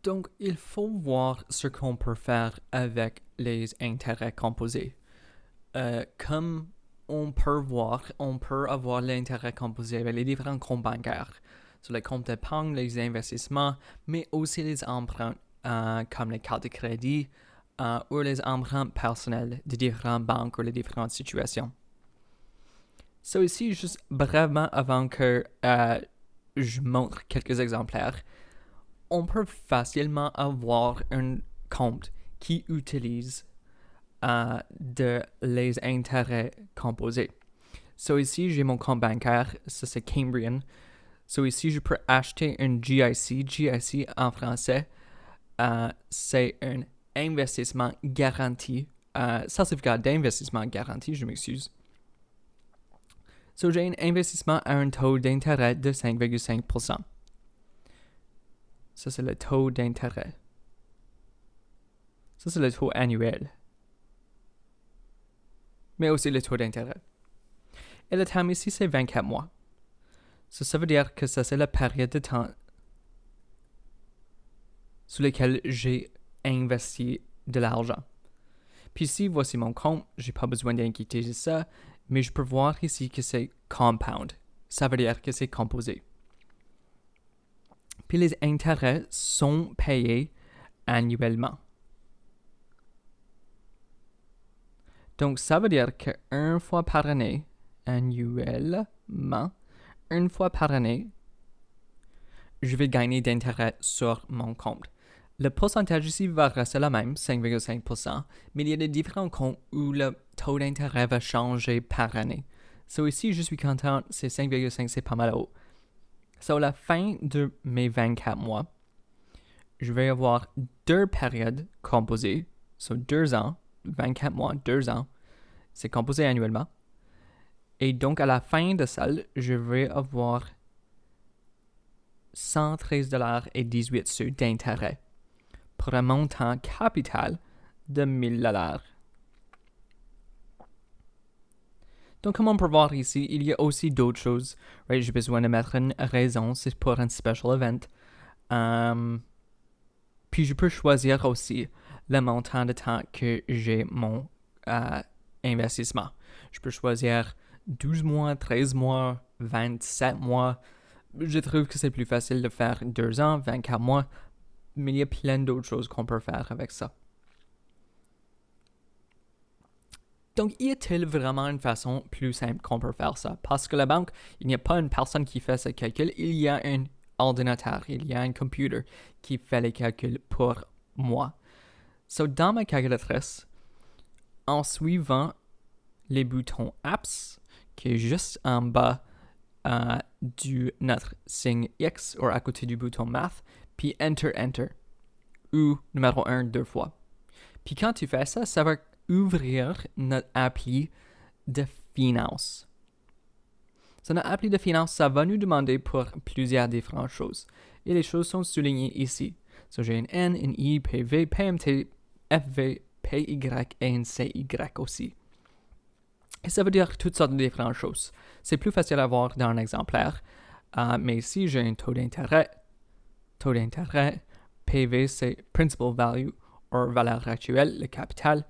Donc, il faut voir ce qu'on peut faire avec les intérêts composés. Comme on peut avoir l'intérêt composé avec les différents comptes bancaires, sur les comptes d'épargne, les investissements, mais aussi les emprunts, comme les cartes de crédit ou les emprunts personnels de différentes banques ou les différentes situations. So ici, juste brièvement avant que je montre quelques exemplaires, on peut facilement avoir un compte qui utilise les intérêts composés. So ici, j'ai mon compte bancaire, ça c'est Cambrian. So ici, je peux acheter un GIC. GIC en français, c'est un investissement garanti, certificat d'investissement garanti, je m'excuse. So j'ai un investissement à un taux d'intérêt de 5,5%. Ça, c'est le taux d'intérêt. Ça, c'est le taux annuel. Mais aussi le taux d'intérêt. Et le terme ici, c'est 24 mois. Ça veut dire que ça, c'est la période de temps sur laquelle j'ai investi de l'argent. Puis ici, voici mon compte. J'ai pas besoin d'inquiéter de ça. Mais je peux voir ici que c'est compound. Ça veut dire que c'est composé. Puis les intérêts sont payés annuellement. Donc, ça veut dire qu'une fois par année, annuellement, une fois par année, je vais gagner d'intérêt sur mon compte. Le pourcentage ici va rester le même, 5,5%, mais il y a des différents comptes où le taux d'intérêt va changer par année. So ici, je suis content, c'est 5,5, c'est pas mal haut. So, à la fin de mes 24 mois, je vais avoir 2 périodes composées, so 2 ans, 24 mois, 2 ans, c'est composé annuellement. Et donc, à la fin de ça, je vais avoir 113,18$ d'intérêt pour un montant capital de 1,000$. Donc, comme on peut voir ici, il y a aussi d'autres choses. Right? J'ai besoin de mettre une raison, c'est pour un special event. Puis, je peux choisir aussi le montant de temps que j'ai mon investissement. Je peux choisir 12 mois, 13 mois, 27 mois. Je trouve que c'est plus facile de faire 2 ans, 24 mois, mais il y a plein d'autres choses qu'on peut faire avec ça. Donc, y a-t-il vraiment une façon plus simple qu'on peut faire ça? Parce que la banque, il n'y a pas une personne qui fait ce calcul, il y a un ordinateur, il y a un computer qui fait les calculs pour moi. So, dans ma calculatrice, en suivant les boutons Apps, qui est juste en bas du notre signe X, ou à côté du bouton Math, puis Enter, ou numéro 1 2 fois. Puis quand tu fais ça, ça va ouvrir notre appli de finance. So, notre appli de finance, ça va nous demander pour plusieurs différentes choses. Et les choses sont soulignées ici. So, j'ai une N, une I, PV, PMT, FV, PY et une CY aussi. Et ça veut dire toutes sortes de différentes choses. C'est plus facile à voir dans un exemplaire. Mais ici, j'ai un taux d'intérêt. Taux d'intérêt. PV, c'est Principal Value, ou valeur actuelle, le capital.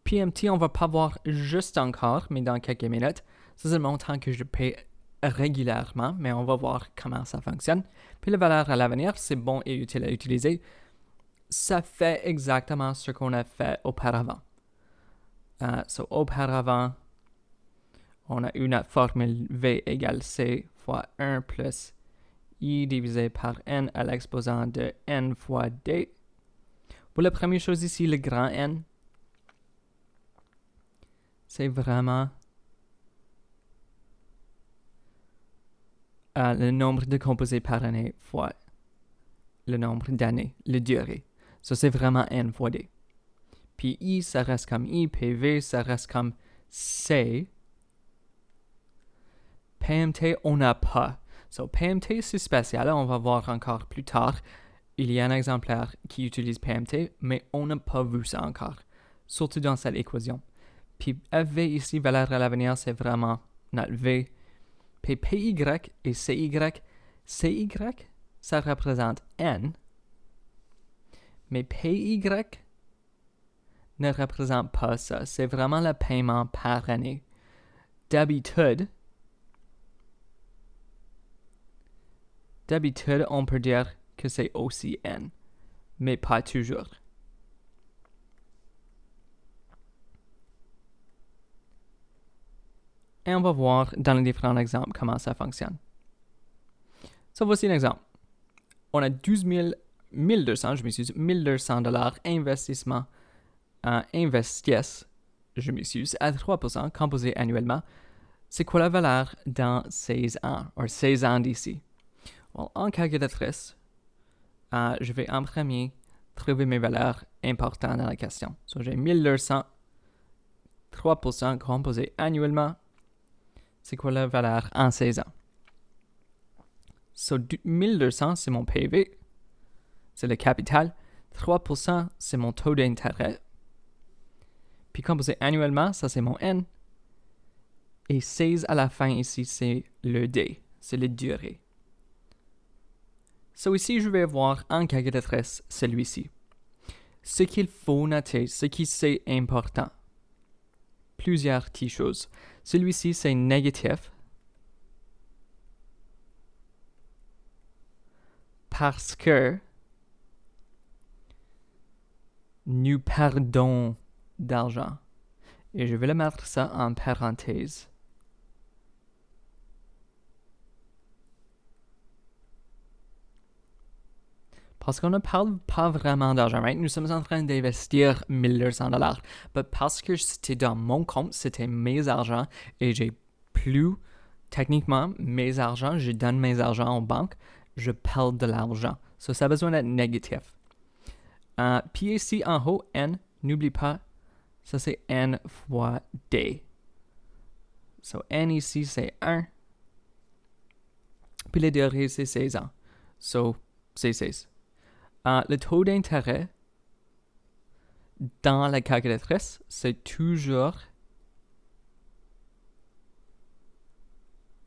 PMT, on va pas voir juste encore, mais dans quelques minutes. Ça, c'est le montant que je paie régulièrement, mais on va voir comment ça fonctionne. Puis la valeur à l'avenir, c'est bon et utile à utiliser. Ça fait exactement ce qu'on a fait auparavant. So, auparavant, on a eu notre formule V égale C fois 1 plus I divisé par N à l'exposant de N fois D. Pour la première chose ici, le grand N, c'est vraiment le nombre de composés par année fois le nombre d'années, la durée. Ça, c'est vraiment N fois D. Puis I, ça reste comme I. PV, ça reste comme C. PMT, on n'a pas. So, PMT, c'est spécial. On va voir encore plus tard. Il y a un exemplaire qui utilise PMT, mais on n'a pas vu ça encore. Surtout dans cette équation. Puis FV ici, valeur à l'avenir, c'est vraiment notre V. Puis PY et CY. CY, ça représente N. Mais PY ne représente pas ça. C'est vraiment le paiement par année. D'habitude, on peut dire que c'est aussi N, mais pas toujours. Et on va voir dans les différents exemples comment ça fonctionne. Voici un exemple. On a 1200 $, investissement investissent, à 3% composé annuellement. C'est quoi la valeur dans 16 ans, ou 16 ans d'ici? Well, en calculatrice, je vais en premier trouver mes valeurs importantes dans la question. J'ai 1200, 3% composé annuellement. C'est quoi la valeur en 16 ans? 1200, c'est mon PV, c'est le capital. 3%, c'est mon taux d'intérêt. Puis composé annuellement, ça c'est mon N. Et 16 à la fin ici, c'est le D, c'est la durée. Ici, je vais voir en calculatrice celui-ci. Ce qu'il faut noter, ce qui c'est important. Plusieurs petites choses. Celui-ci, c'est négatif. Parce que nous perdons d'argent. Et je vais le mettre ça en parenthèse. Parce qu'on ne parle pas vraiment d'argent, right? Nous sommes en train d'investir 1200 $. Mais parce que c'était dans mon compte, c'était mes argents et j'ai plus, techniquement, mes argents, je donne mes argents en banque, je perds de l'argent. Ça a besoin d'être négatif. Puis ici en haut, N, n'oublie pas, ça c'est N fois D. N ici c'est 1. Puis la durée c'est 16 ans. C'est 16. Le taux d'intérêt dans la calculatrice, c'est toujours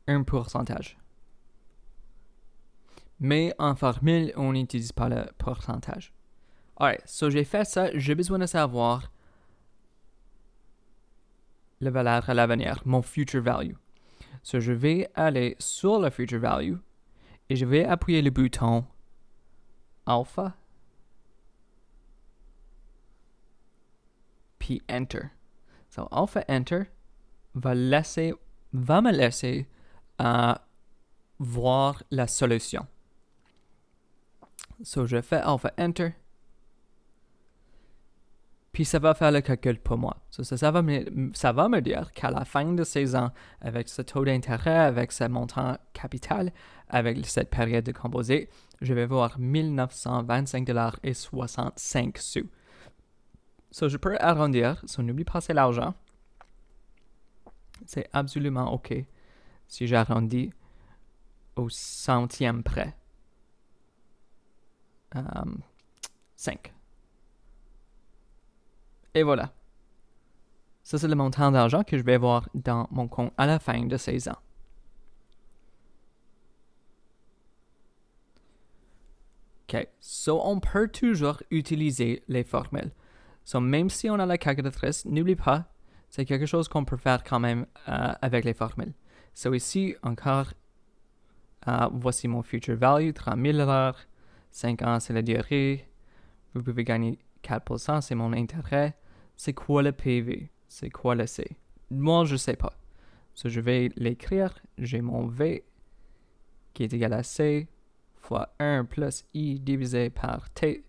un pourcentage. Mais en formule, on n'utilise pas le pourcentage. Alright, j'ai fait ça, j'ai besoin de savoir la valeur à l'avenir, mon future value. Je vais aller sur le future value et je vais appuyer le bouton alpha puis enter. Alpha enter va me laisser voir la solution. Je fais alpha enter. Puis ça va faire le calcul pour moi. Ça va me dire qu'à la fin de 16 ans, avec ce taux d'intérêt, avec ce montant capital, avec cette période de composé, je vais voir 1925 $ et 65 sous. Je peux arrondir. N'oublie pas, c'est l'argent. C'est absolument OK si j'arrondis au centième près. 5. Et voilà. Ça, c'est le montant d'argent que je vais voir dans mon compte à la fin de 16 ans. OK. On peut toujours utiliser les formules. Même si on a la calculatrice, n'oublie pas, c'est quelque chose qu'on peut faire quand même avec les formules. Ici, encore, voici mon future value, 30 000 $. 5 ans, c'est la durée. Vous pouvez gagner 4%, c'est mon intérêt. C'est quoi le PV? C'est quoi le C? Moi, je ne sais pas. Je vais l'écrire. J'ai mon V qui est égal à C fois 1 plus I divisé par T.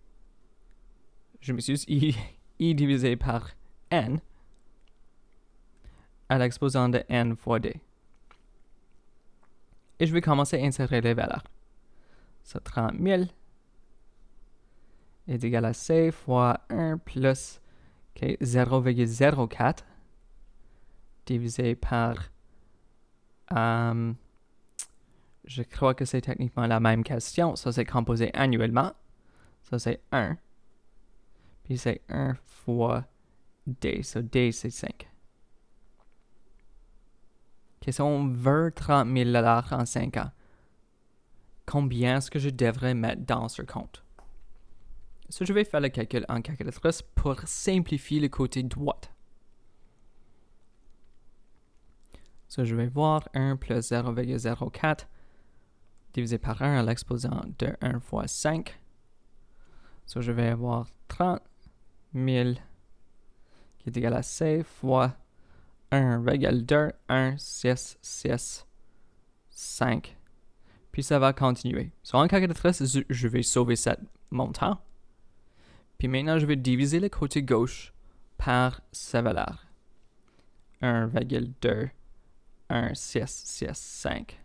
Je m'excuse, I divisé par N à l'exposant de N fois D. Et je vais commencer à insérer les valeurs. 30 000 est égal à C fois 1 plus 0,04 divisé par, je crois que c'est techniquement la même question. Ça, c'est composé annuellement. Ça, c'est 1. Puis c'est 1 fois D. D, c'est 5. Si on veut 30 000 $ en 5 ans, combien est-ce que je devrais mettre dans ce compte? So, je vais faire le calcul en calculatrice pour simplifier le côté droit. So, je vais voir 1 plus 0,04 divisé par 1 à l'exposant de 1 fois 5. So, je vais avoir 30 000 qui est égal à C fois 1,21665. Puis ça va continuer. So, en calculatrice, je vais sauver ce montant. Puis maintenant, je vais diviser le côté gauche par sa valeur. 1,21665.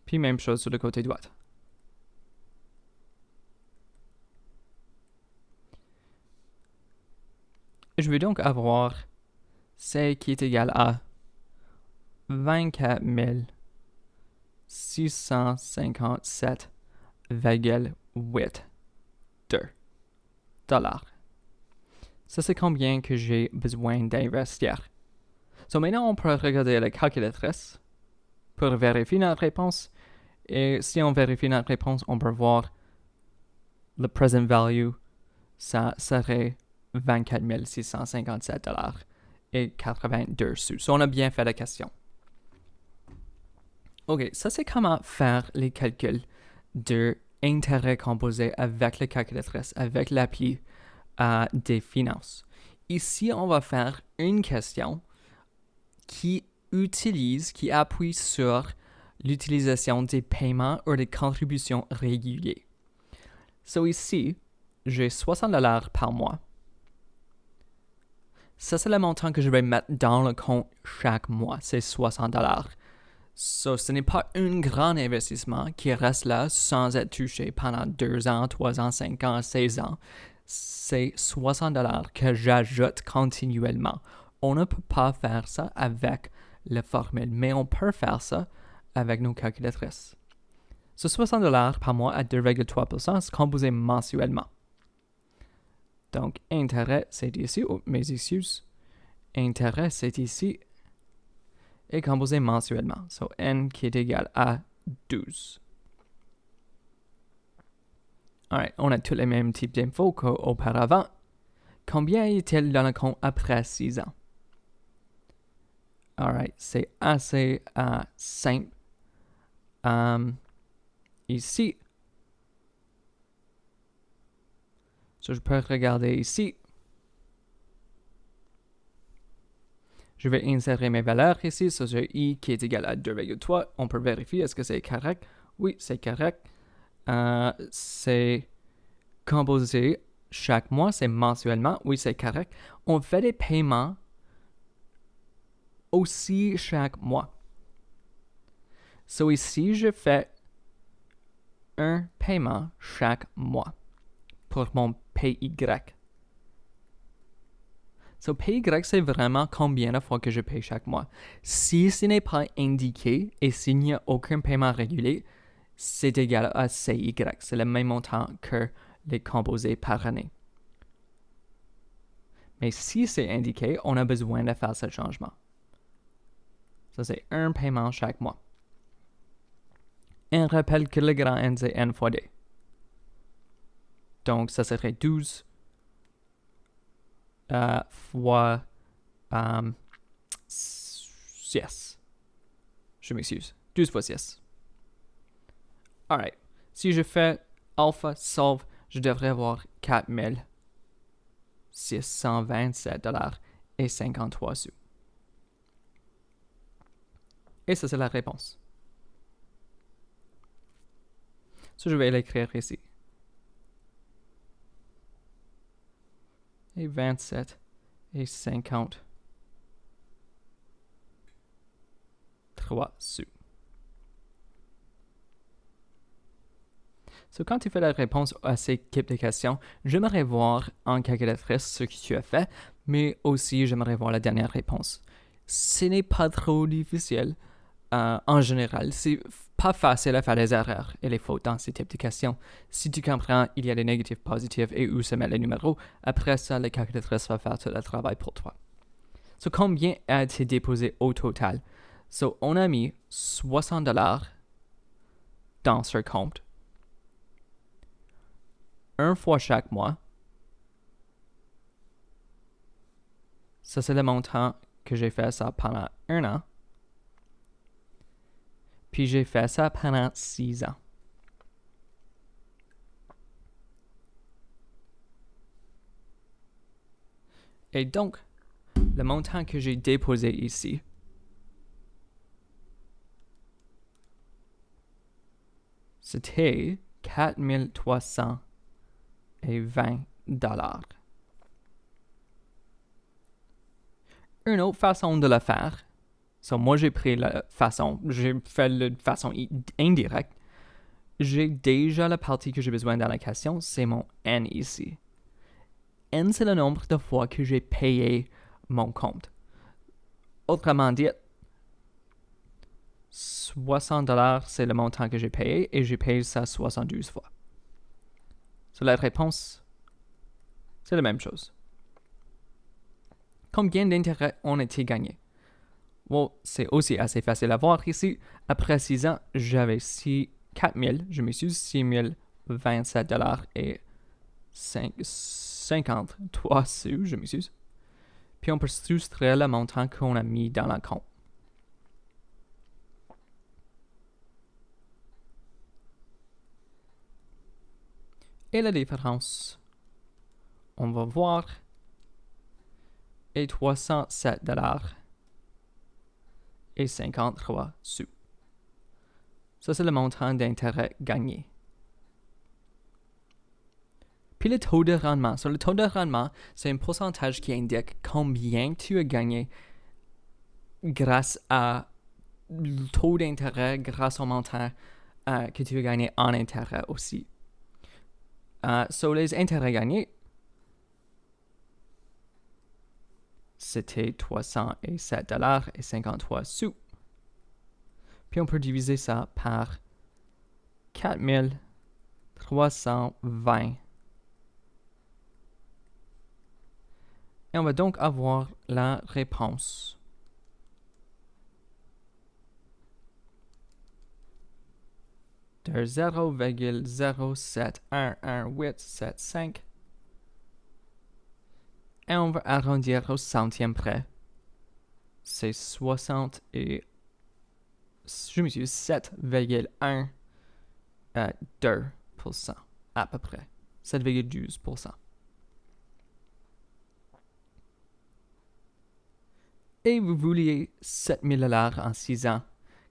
Puis même chose sur le côté droit. Je vais donc avoir C qui est égal à 24 657,82 $. Ça, c'est combien que j'ai besoin d'investir. So, maintenant, on peut regarder la calculatrice pour vérifier notre réponse. Et si on vérifie notre réponse, on peut voir le present value, ça serait 24 657 $ et 82 sous. So, on a bien fait la question. OK, ça c'est comment faire les calculs de intérêt composé avec la calculatrice, avec l'appli des finances. Ici, on va faire une question qui appuie sur l'utilisation des paiements ou des contributions réguliers. So ici, j'ai 60 $ par mois. Ça, c'est le montant que je vais mettre dans le compte chaque mois, c'est 60 $. So, ce n'est pas un grand investissement qui reste là sans être touché pendant 2 ans, 3 ans, 5 ans, 16 ans. C'est 60 $ que j'ajoute continuellement. On ne peut pas faire ça avec la formule, mais on peut faire ça avec nos calculatrices. Ce 60 $ par mois à 2,3% c'est composé mensuellement. Donc, intérêt, c'est ici, mes excuses. Intérêt, c'est ici, est composé mensuellement. So, N qui est égal à 12. Alright, on a tous les mêmes types d'infos qu'auparavant. Combien est-il dans le compte après 6 ans? Alright, c'est assez simple. Ici, so, je peux regarder ici. Je vais insérer mes valeurs ici. So, j'ai I qui est égal à 2,3. On peut vérifier, est-ce que c'est correct? Oui, c'est correct. C'est composé chaque mois, c'est mensuellement. Oui, c'est correct. On fait des paiements aussi chaque mois. So, ici, je fais un paiement chaque mois pour mon PY. So, PY, c'est vraiment combien de fois que je paye chaque mois. Si ce n'est pas indiqué et s'il n'y a aucun paiement régulier, c'est égal à CY. C'est le même montant que les composés par année. Mais si c'est indiqué, on a besoin de faire ce changement. Ça, c'est un paiement chaque mois. On rappelle que le grand N, c'est N fois D. Donc, ça serait 12 fois 6. Je m'excuse. 12 fois 6. Alright. Si je fais alpha solve, je devrais avoir 4 627 $ et 53 sous. Et ça, c'est la réponse. So, je vais l'écrire ici. Et 27 et 53 sous. So, quand tu fais la réponse à ces types de questions, j'aimerais voir en calculatrice ce que tu as fait, mais aussi j'aimerais voir la dernière réponse. Ce n'est pas trop difficile. En général, c'est pas facile à faire des erreurs et les fautes dans ces types de questions. Si tu comprends, il y a des négatifs, positifs et où se mettent les numéros. Après ça, la calculatrice va faire tout le travail pour toi. So, combien a-t-il déposé au total? So, on a mis 60 $ dans ce compte. une fois chaque mois. Ça, c'est le montant que j'ai fait ça pendant 1 an. Puis j'ai fait ça pendant 6 ans. Et donc, le montant que j'ai déposé ici, c'était 4 320 $. Une autre façon de le faire, moi j'ai fait de façon indirecte. J'ai déjà la partie que j'ai besoin dans la question, c'est mon N ici. N, c'est le nombre de fois que j'ai payé mon compte. Autrement dit, 60 $, c'est le montant que j'ai payé et j'ai payé ça 72 fois. So, la réponse, c'est la même chose. Combien d'intérêts ont été gagnés? Bon, c'est aussi assez facile à voir ici. Après 6 ans, j'avais 4000, je me suis 6027 $ et 53 sous, je m'excuse. Puis on peut soustraire le montant qu'on a mis dans le compte. Et la différence, on va voir, est 307 $ et 53 sous. Ça, c'est le montant d'intérêt gagné. Puis le taux de rendement. Le taux de rendement, c'est un pourcentage qui indique combien tu as gagné grâce à le taux d'intérêt, grâce au montant que tu as gagné en intérêt aussi. Les intérêts gagnés, c'était 307 $ et 53 sous. Puis on peut diviser ça par 4320. Et on va donc avoir la réponse. De 0,0711875. Et on va arrondir au centième près. C'est 7,12% à peu près. 7,12%. Et vous vouliez 7000 $ en 6 ans.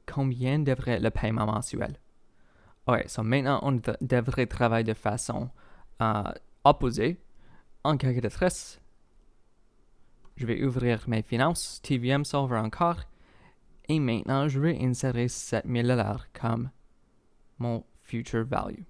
Combien devrait le paiement mensuel? Ok, maintenant on devrait travailler de façon opposée. En calculatrice, je vais ouvrir mes finances, TVM Solver encore, et maintenant je vais insérer 7000 $ comme mon future value.